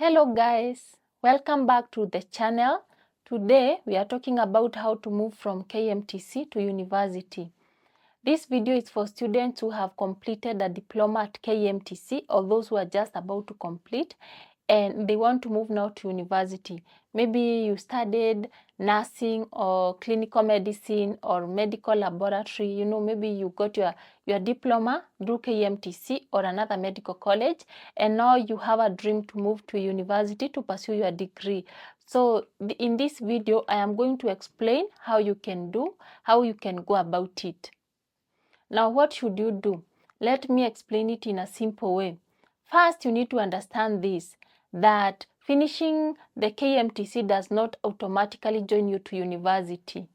Hello guys, welcome back to the channel. Today we are talking about how to move from KMTC to university. This video is for students who have completed a diploma at KMTC or those who are just about to complete and they want to move now to university. Maybe you studied nursing or clinical medicine or medical laboratory. Maybe you got your diploma through KMTC or another medical college, and now you have a dream to move to university to pursue your degree. So in this video, I am going to explain how you can go about it. Now, what should you do? Let me explain it in a simple way. First, you need to understand this, that finishing the KMTC does not automatically join you to university.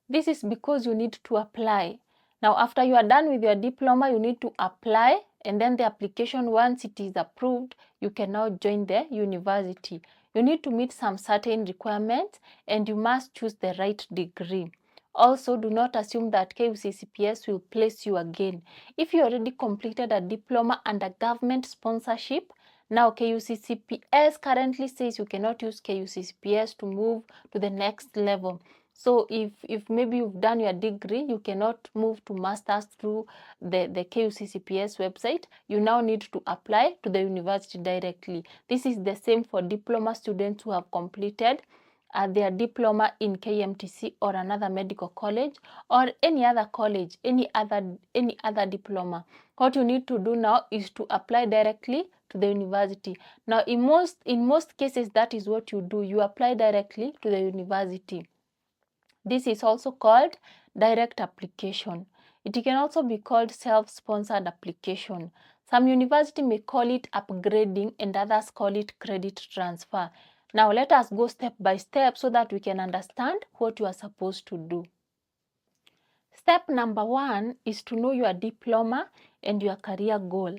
This is because you need to apply. Now, after you are done with your diploma, you need to apply, and then the application, once it is approved, you can now join the university. You need to meet some certain requirements, and you must choose the right degree. Also, do not assume that KUCCPS will place you again. If you already completed a diploma under government sponsorship, now KUCCPS currently says you cannot use KUCCPS to move to the next level. So if maybe you've done your degree, you cannot move to master's through the KUCCPS website. You now need to apply to the university directly. This is the same for diploma students who have completed their diploma in KMTC or another medical college or any other college, any other diploma. What you need to do now is to apply directly to the university. Now, in most cases, that is what you do. You apply directly to the university. This is also called direct application. It can also be called self-sponsored application. Some university may call it upgrading and others call it credit transfer. Now let us go step by step so that we can understand what you are supposed to do. Step number 1 is to know your diploma and your career goal.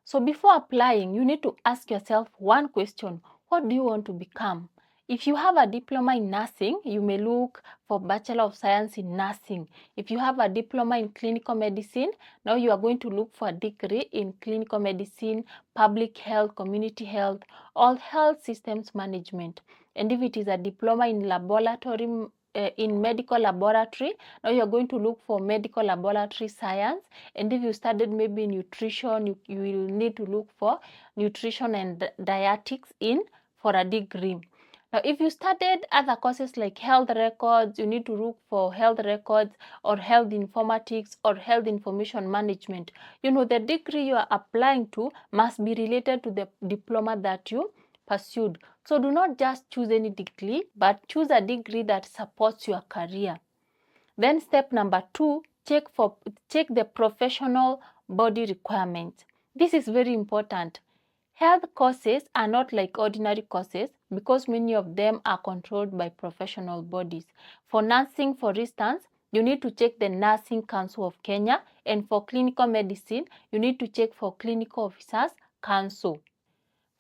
So before applying, you need to ask yourself one question: what do you want to become? If you have a diploma in nursing, you may look for Bachelor of Science in Nursing. If you have a diploma in clinical medicine, now you are going to look for a degree in clinical medicine, public health, community health, or health systems management. And if it is a diploma in laboratory, in medical laboratory, now you're going to look for medical laboratory science. And if you studied maybe nutrition, you will need to look for nutrition and dietetics for a degree. Now, if you studied other courses like health records, you need to look for health records or health informatics or health information management. The degree you are applying to must be related to the diploma that you pursued. So do not just choose any degree, but choose a degree that supports your career. Then step number 2, check the professional body requirements. This is very important. Health courses are not like ordinary courses because many of them are controlled by professional bodies. For nursing, for instance, you need to check the Nursing Council of Kenya, and for clinical medicine, you need to check for Clinical Officers Council.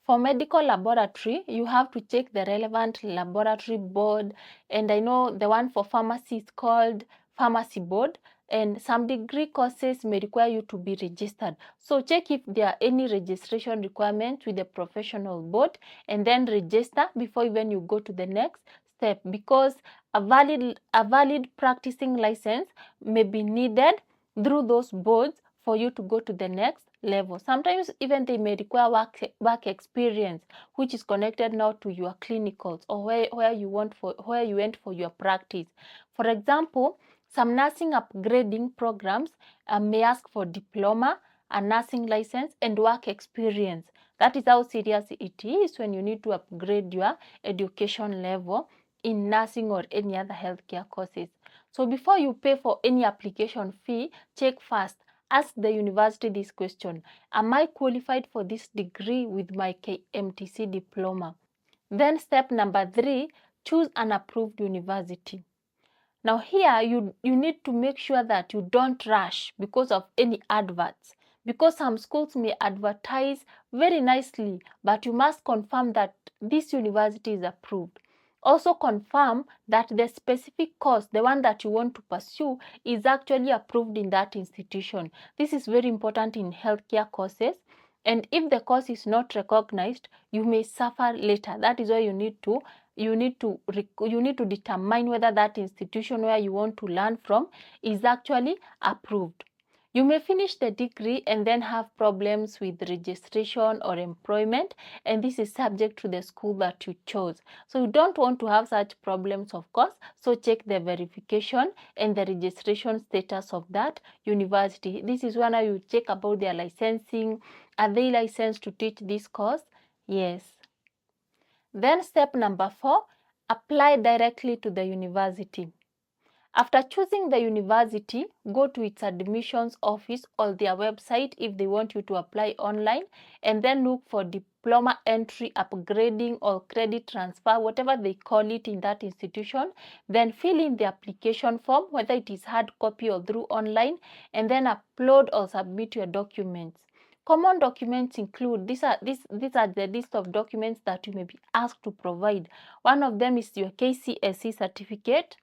For medical laboratory, you have to check the relevant laboratory board, and I know the one for pharmacy is called Pharmacy Board, and some degree courses may require you to be registered. So check if there are any registration requirements with the professional board and then register before even you go to the next step, because a valid practicing license may be needed through those boards for you to go to the next level. Sometimes even they may require work experience, which is connected now to your clinicals or where you went for your practice. For example, some nursing upgrading programs may ask for diploma, a nursing license, and work experience. That is how serious it is when you need to upgrade your education level in nursing or any other healthcare courses. So before you pay for any application fee, check first. Ask the university this question: am I qualified for this degree with my KMTC diploma? Then step number 3, choose an approved university. Now here you need to make sure that you don't rush because of any adverts, because some schools may advertise very nicely, but you must confirm that this university is approved. Also confirm that the specific course, the one that you want to pursue, is actually approved in that institution. This is very important in healthcare courses. And if the course is not recognized, you may suffer later. That is why you need to determine whether that institution where you want to learn from is actually approved. You may finish the degree and then have problems with registration or employment, and this is subject to the school that you chose. So you don't want to have such problems, of course. So check the verification and the registration status of that university. This is when you check about their licensing. Are they licensed to teach this course? Yes. Then step number 4, apply directly to the university. After choosing the university, go to its admissions office or their website if they want you to apply online, and then look for diploma entry, upgrading, or credit transfer, whatever they call it in that institution. Then fill in the application form, whether it is hard copy or through online, and then upload or submit your documents. Common documents include, these are the list of documents that you may be asked to provide. One of them is your KCSE certificate,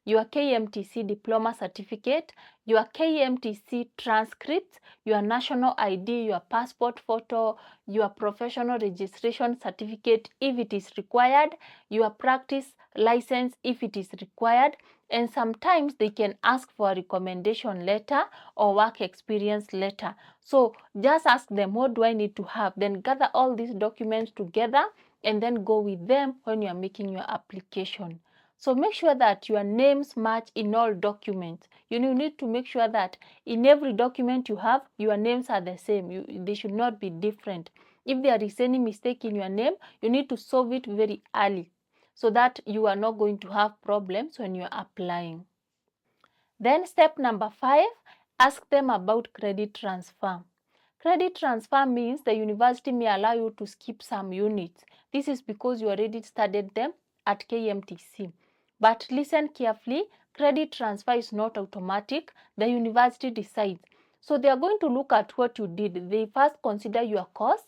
your KMTC diploma certificate, your KMTC transcripts, your national ID, your passport photo, your professional registration certificate if it is required, your practice license if it is required, and sometimes they can ask for a recommendation letter or work experience letter. So just ask them, what do I need to have? Then gather all these documents together and then go with them when you are making your application. So make sure that your names match in all documents. You need to make sure that in every document you have, your names are the same. They should not be different. If there is any mistake in your name, you need to solve it very early so that you are not going to have problems when you are applying. Then step number 5, ask them about credit transfer. Credit transfer means the university may allow you to skip some units. This is because you already studied them at KMTC. But listen carefully, credit transfer is not automatic. The university decides. So they are going to look at what you did. They first consider your course,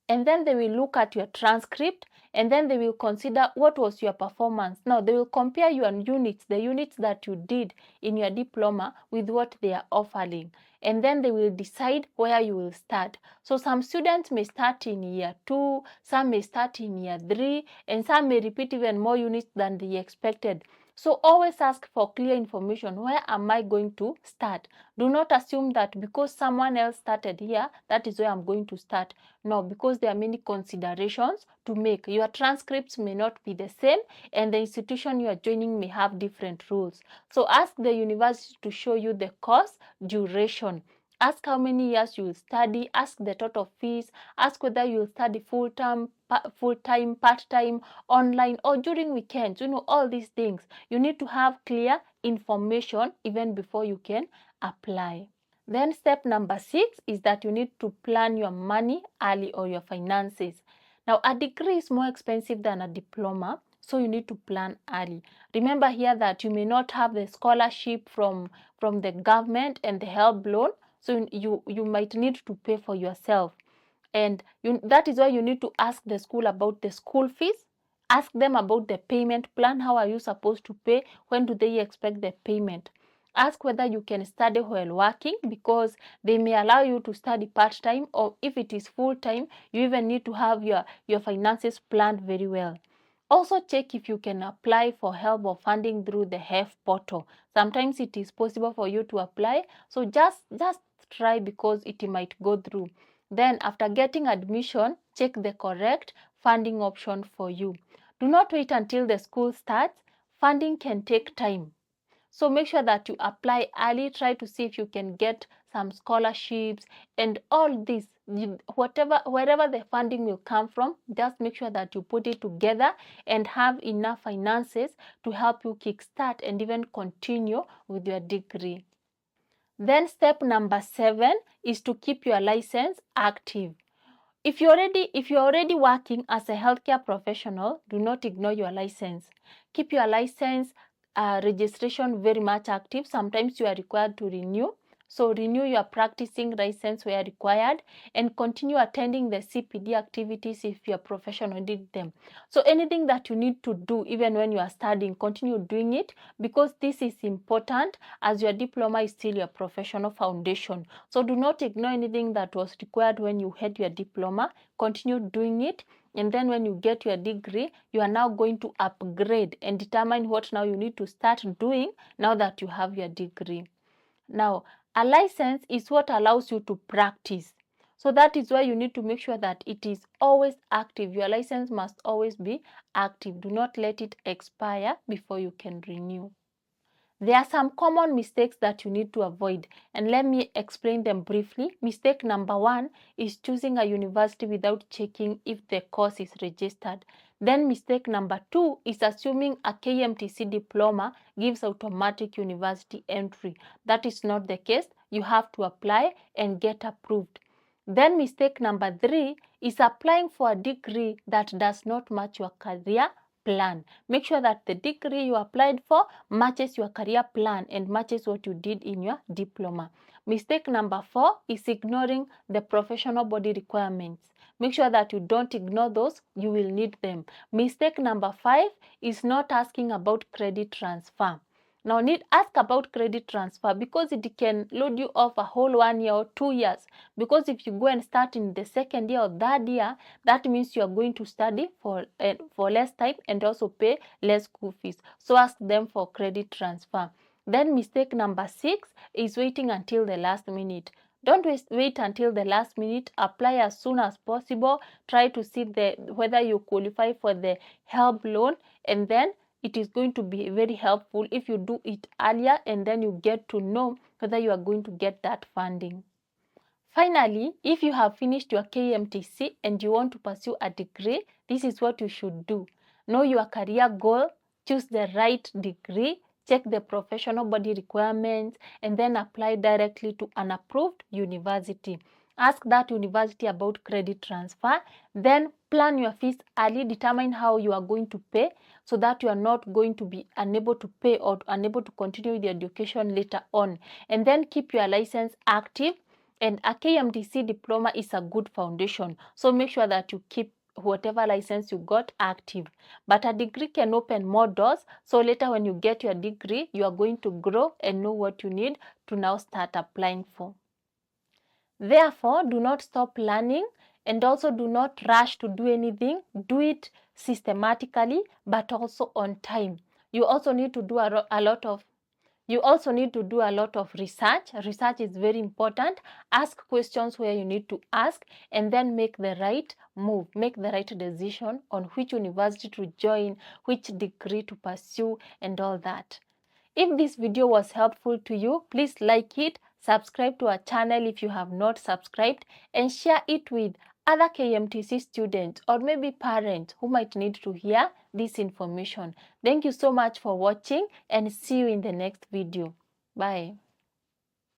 and then they will look at your transcript, and then they will consider what was your performance. Now they will compare your units, the units that you did in your diploma, with what they are offering, and then they will decide where you will start. So some students may start in year 2, some may start in year 3, and some may repeat even more units than they expected. So always ask for clear information. Where am I going to start? Do not assume that because someone else started here, that is where I'm going to start. No, because there are many considerations to make. Your transcripts may not be the same, and the institution you are joining may have different rules. So ask the university to show you the course duration. Ask how many years you will study, ask the total fees, ask whether you will study full-time, part-time, online, or during weekends. All these things. You need to have clear information even before you can apply. Then step number 6 is that you need to plan your money early, or your finances. Now, a degree is more expensive than a diploma, so you need to plan early. Remember here that you may not have the scholarship from the government and the HELB loan, so you might need to pay for yourself. And that is why you need to ask the school about the school fees. Ask them about the payment plan. How are you supposed to pay? When do they expect the payment? Ask whether you can study while working, because they may allow you to study part-time, or if it is full-time, you even need to have your finances planned very well. Also check if you can apply for help or funding through the HELB portal. Sometimes it is possible for you to apply, so just try, because it might go through. Then after getting admission, check the correct funding option for you. Do not wait until the school starts. Funding can take time. So make sure that you apply early. Try to see if you can get some scholarships and all this. Wherever the funding will come from, just make sure that you put it together and have enough finances to help you kickstart and even continue with your degree. Then step number 7 is to keep your license active. If you're already working as a healthcare professional, do not ignore your license. Keep your license registration very much active. Sometimes you are required to renew. So renew your practicing license where required and continue attending the CPD activities if your professional did them. So anything that you need to do even when you are studying, continue doing it, because this is important as your diploma is still your professional foundation. So do not ignore anything that was required when you had your diploma. Continue doing it, and then when you get your degree, you are now going to upgrade and determine what now you need to start doing now that you have your degree. Now, a license is what allows you to practice. So that is why you need to make sure that it is always active. Your license must always be active. Do not let it expire before you can renew. There are some common mistakes that you need to avoid, and let me explain them briefly. Mistake number 1 is choosing a university without checking if the course is registered. Then mistake number 2 is assuming a KMTC diploma gives automatic university entry. That is not the case. You have to apply and get approved. Then mistake number 3 is applying for a degree that does not match your career plan. Make sure that the degree you applied for matches your career plan and matches what you did in your diploma. Mistake number 4 is ignoring the professional body requirements. Make sure that you don't ignore those. You will need them. Mistake number 5 is not asking about credit transfer. Now ask about credit transfer, because it can load you off a whole 1 year or 2 years. Because if you go and start in the second year or third year, that means you are going to study for less time and also pay less school fees. So ask them for credit transfer. Then mistake number 6 is waiting until the last minute. Don't wait until the last minute. Apply as soon as possible. Try to see whether you qualify for the HELB loan, and then it is going to be very helpful if you do it earlier, and then you get to know whether you are going to get that funding. Finally, if you have finished your KMTC and you want to pursue a degree, this is what you should do. Know your career goal, choose the right degree, check the professional body requirements, and then apply directly to an approved university. Ask that university about credit transfer, then plan your fees early, determine how you are going to pay so that you are not going to be unable to pay or unable to continue with the education later on. And then keep your license active, and a KMTC diploma is a good foundation. So make sure that you keep whatever license you got active. But a degree can open more doors, so later when you get your degree, you are going to grow and know what you need to now start applying for. Therefore, do not stop learning, and also do not rush to do anything. Do it systematically, but also on time. You also need to do a lot of research. Research is very important. Ask questions where you need to ask, and then make the right move, make the right decision on which university to join, which degree to pursue, and all that. If this video was helpful to you, please like it, subscribe to our channel if you have not subscribed, and share it with other KMTC students or maybe parents who might need to hear this information. Thank you so much for watching, and see you in the next video. Bye.